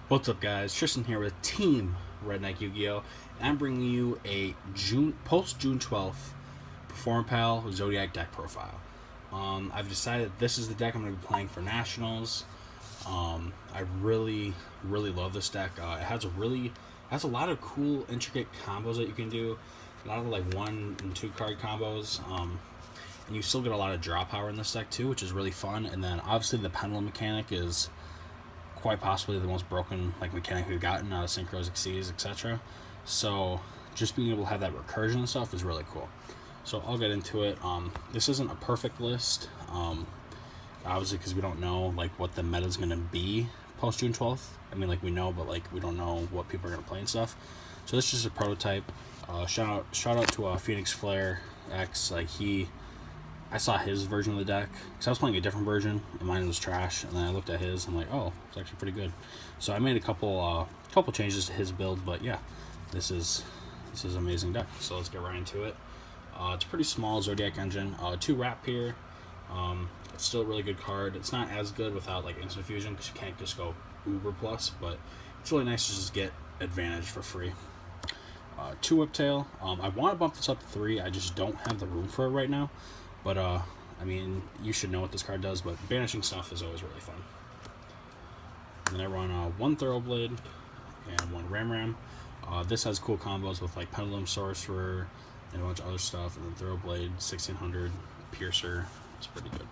What's up, guys? Tristan here with Team Redneck Yu-Gi-Oh! And I'm bringing you a post-June 12th Performapal Zoodiac deck profile. I've decided this is the deck I'm going to be playing for Nationals. I really love this deck. It has a lot of cool, intricate combos that you can do. A lot of like 1 and 2 card combos. And you still get a lot of draw power in this deck too, which is really fun. And then obviously the pendulum mechanic is quite possibly the most broken mechanic we've gotten out of Synchros, Exceeds, etc. So just being able to have that recursion and stuff is really cool. So I'll get into it. This isn't a perfect list, obviously, because we don't know what the meta is going to be post June 12th. I mean, we know, but we don't know what people are going to play and stuff. So this is just a prototype. Shout out to Phoenix Flare X. I saw his version of the deck because I was playing a different version and mine was trash, and then I looked at his and I'm like, oh, it's actually pretty good. So I made a couple changes to his build, but yeah, this is an amazing deck. So let's get right into it. It's a pretty small Zoodiac engine, 2 wrap here. It's still a really good card. It's not as good without instant fusion because you can't just go uber plus, but it's really nice to just get advantage for free. 2 Whiptail. I want to bump this up to 3. I just don't have the room for it right now. But, I mean, you should know what this card does, but banishing stuff is always really fun. And then I run 1 Thoroughblade and 1 Ram. This has cool combos with Pendulum Sorcerer and a bunch of other stuff. And then Thoroughblade, 1600, Piercer. It's pretty good.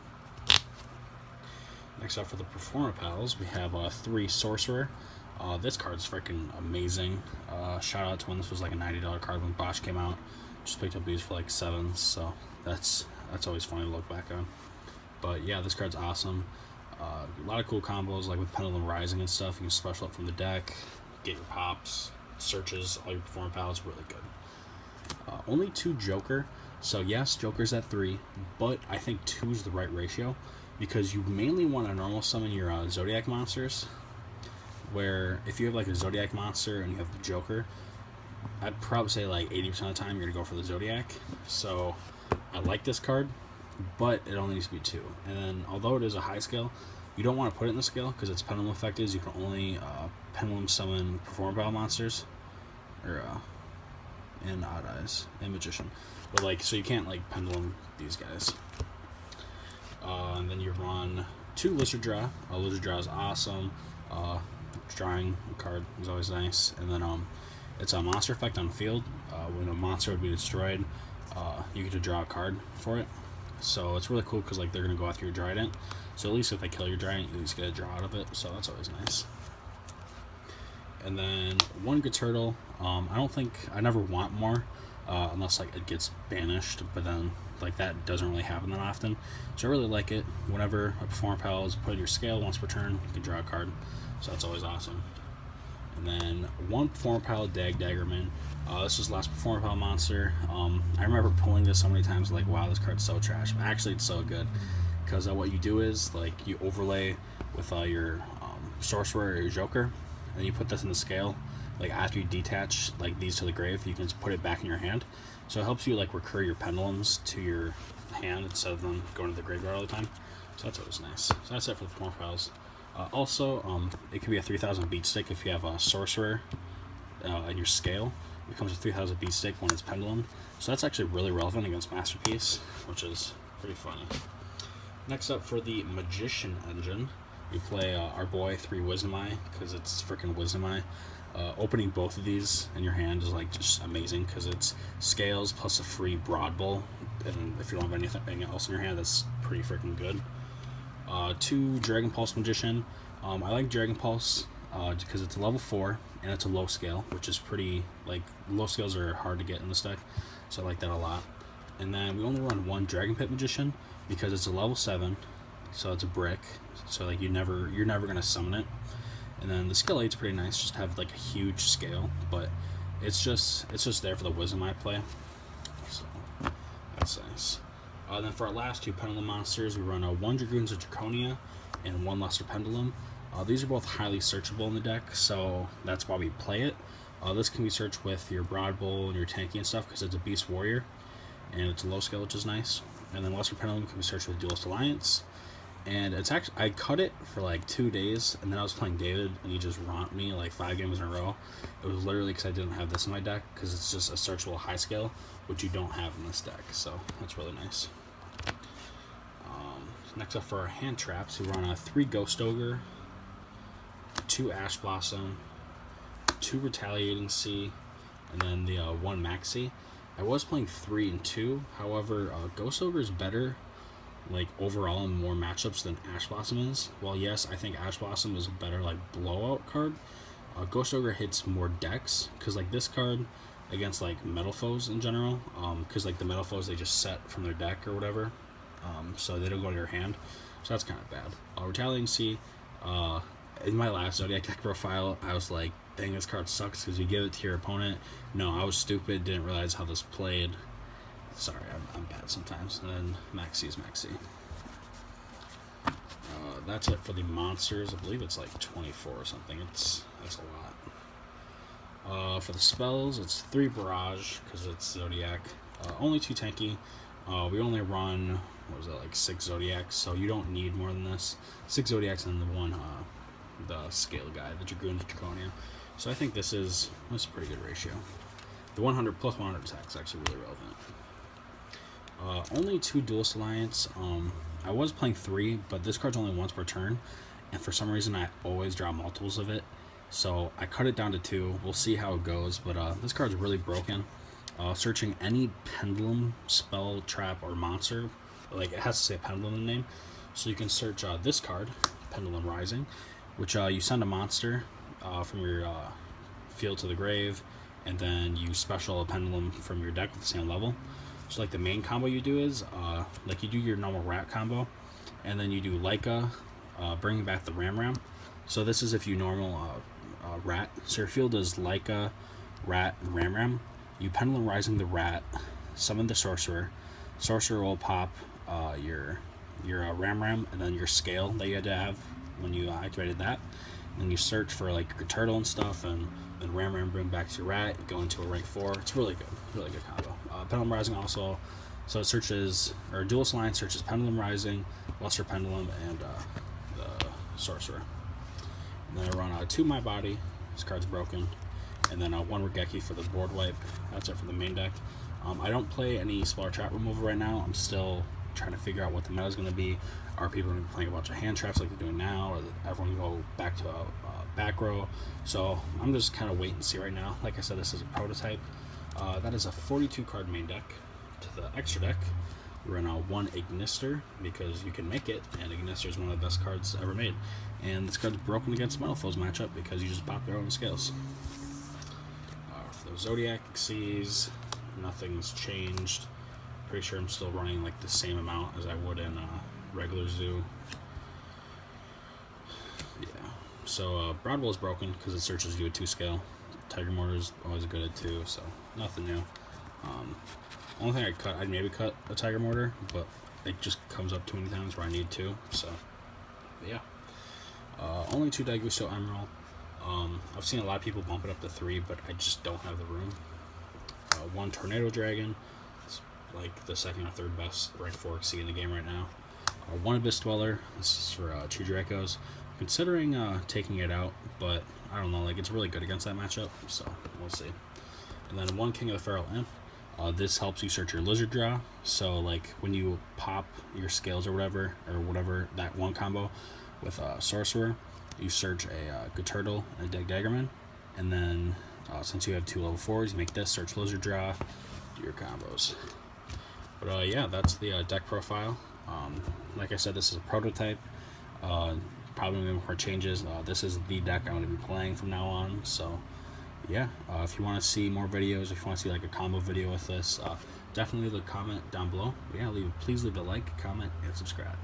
Next up for the Performapals, we have 3 Sorcerer. This card's freaking amazing. Shout out to when this was a $90 card when Bosch came out. Just picked up these for 7s, so that's always funny to look back on. But yeah, this card's awesome. A lot of cool combos with Pendulum Rising and stuff. You can special up from the deck, get your pops, searches, all your Performapals. Really good. Only 2 Joker. So yes, Joker's at 3, but I think 2 is the right ratio because you mainly want to normal summon your Zoodiac monsters. Where if you have a Zoodiac monster and you have the Joker, I'd probably say 80% of the time you're gonna go for the Zoodiac. So I like this card, but it only needs to be 2. And then although it is a high scale, you don't want to put it in the scale because its pendulum effect is you can only pendulum summon Performapal monsters, or and Odd Eyes and Magician. But so you can't pendulum these guys. And then you run 2 Lizard Draw. Lizard Draw is awesome. Drawing a card is always nice. And then it's a monster effect on field. When a monster would be destroyed, you get to draw a card for it. So it's really cool because they're going to go after your Trident. So at least if they kill your Trident, you at least get a draw out of it. So that's always nice. And then 1 Good Turtle. I never want more unless it gets banished. But then that doesn't really happen that often. So I really like it. Whenever a Performapal is put in your scale once per turn, you can draw a card. So that's always awesome. And then 1 Performapal Daggerman. This is the last Performapal monster. I remember pulling this so many times, wow, this card's so trash. But actually, it's so good. Because what you do is, you overlay with your Sorcerer or your Joker. And then you put this in the scale. After you detach, these to the grave, you can just put it back in your hand. So it helps you, recur your Pendulums to your hand instead of them going to the graveyard all the time. So that's always nice. So that's it for the Performapals. Also, it can be a 3000 beat stick if you have a Sorcerer in your scale. It becomes a 3000 beat stick when it's Pendulum. So that's actually really relevant against Masterpiece, which is pretty funny. Next up for the Magician engine, we play our boy 3 Wisdom Eye because it's freaking Wisdom Eye. Opening both of these in your hand is just amazing because it's scales plus a free Broad Bowl. And if you don't have anything else in your hand, that's pretty freaking good. 2 Dragon Pulse Magician. I like Dragon Pulse because it's a level 4 and it's a low scale, which is pretty, low scales are hard to get in this deck, so I like that a lot. And then we only run 1 Dragon Pit Magician because it's a level 7, so it's a brick, so you're never gonna summon it. And then the skill 8's pretty nice, just have a huge scale, but it's just there for the Wisdom Eye play, so that's nice. Then for our last 2 Pendulum monsters, we run 1 Dragoons of Draconia and 1 Luster Pendulum. These are both highly searchable in the deck, so that's why we play it. This can be searched with your Broad Bowl and your Tanky and stuff because it's a Beast Warrior, and it's a low scale, which is nice. And then Luster Pendulum can be searched with Duelist Alliance. And it's actually, I cut it for like 2 days, and then I was playing David, and he just romped me like 5 games in a row. It was literally because I didn't have this in my deck, because it's just a searchable high scale, which you don't have in this deck, so that's really nice. Next up for our hand traps, we run a 3 Ghost Ogre, 2 Ash Blossom, 2 Retaliating Sea, and then the 1 Maxi. I was playing 3 and 2, however, Ghost Ogre is better, like, overall in more matchups than Ash Blossom is. While yes, I think Ash Blossom is a better, like, blowout card, Ghost Ogre hits more decks, because, like, this card against, like, metal foes in general, because, like, the metal foes, they just set from their deck or whatever, so they don't go to your hand, so that's kind of bad. Retaliating Sea, in my last Zoodiac deck profile, I was like, dang, this card sucks because you give it to your opponent. No, I was stupid, didn't realize how this played. Sorry, I'm bad sometimes. And then Maxi is Maxi. That's it for the monsters. I believe it's like 24 or something. That's a lot. For the spells, it's 3 Barrage because it's Zoodiac. Only 2 tanky. We only run, what was that, like 6 Zoodiacs, so you don't need more than this. 6 Zoodiacs and the 1, the scale guy, the Dragoon Draconia. So I think that's a pretty good ratio. The 100 plus 100 attack is actually really relevant. Only 2 Duelist Alliance. I was playing 3, but this card's only once per turn, and for some reason I always draw multiples of it. So I cut it down to 2. We'll see how it goes, but this card's really broken. Searching any pendulum, spell, trap, or monster, like it has to say pendulum in the name. So you can search this card, Pendulum Rising, which you send a monster from your field to the grave, and then you special a pendulum from your deck with the same level. So like the main combo you do is like you do your normal rat combo, and then you do Leica, bringing back the Ram. So this is if you normal rat. So your field is Leica, rat, and Ram. You Pendulum Rising the rat, summon the sorcerer. Sorcerer will pop your Ram, and then your scale that you had to have when you activated that. And then you search for like your turtle and stuff, and then Ram bring back to your rat, go into a rank 4. It's really good combo. Pendulum Rising also, so it searches, or Duelist Alliance searches Pendulum Rising, Luster Pendulum, and the Sorcerer. And then I run 2 My Body, this card's broken, and then 1 Regeki for the board wipe. That's it for the main deck. I don't play any spell or trap removal right now. I'm still trying to figure out what the meta is going to be. Are people going to be playing a bunch of hand traps like they're doing now, or everyone go back to a back row? So I'm just kind of waiting to see right now. Like I said, this is a prototype. That is a 42 card main deck. To the extra deck, we run 1 Ignister because you can make it, and Ignister is one of the best cards ever made. And this card's broken against Metal Foes matchup because you just pop their own scales. For the Zoodiac Seas, nothing's changed. Pretty sure I'm still running like the same amount as I would in regular Zoo. Yeah. So Broadwell is broken because it searches you at 2 scale. Tiger Mortar is always good at 2, so nothing new. Only thing I'd maybe cut a Tiger Mortar, but it just comes up too many times where I need 2. So yeah. Only 2 Daigusto Emerald. I've seen a lot of people bump it up to 3, but I just don't have the room. 1 Tornado Dragon. It's like the 2nd or 3rd best rank 4 Xyz in the game right now. 1 Abyss Dweller. This is for True Dracos. Considering taking it out, but I don't know, like it's really good against that matchup, so we'll see. And then 1 King of the Feral Imp. This helps you search your Lizard draw. So like when you pop your scales or whatever, that 1 combo with Sorcerer, you search a good turtle and a Daggerman, and then since you have 2 level 4s, you make this, search Lizard draw, do your combos. But yeah, that's the deck profile. Like I said, this is a prototype. Probably more changes. This is the deck I'm going to be playing from now on. So yeah, if you want to see more videos, if you want to see like a combo video with this, definitely leave a comment down below. But yeah, please leave a like, comment, and subscribe.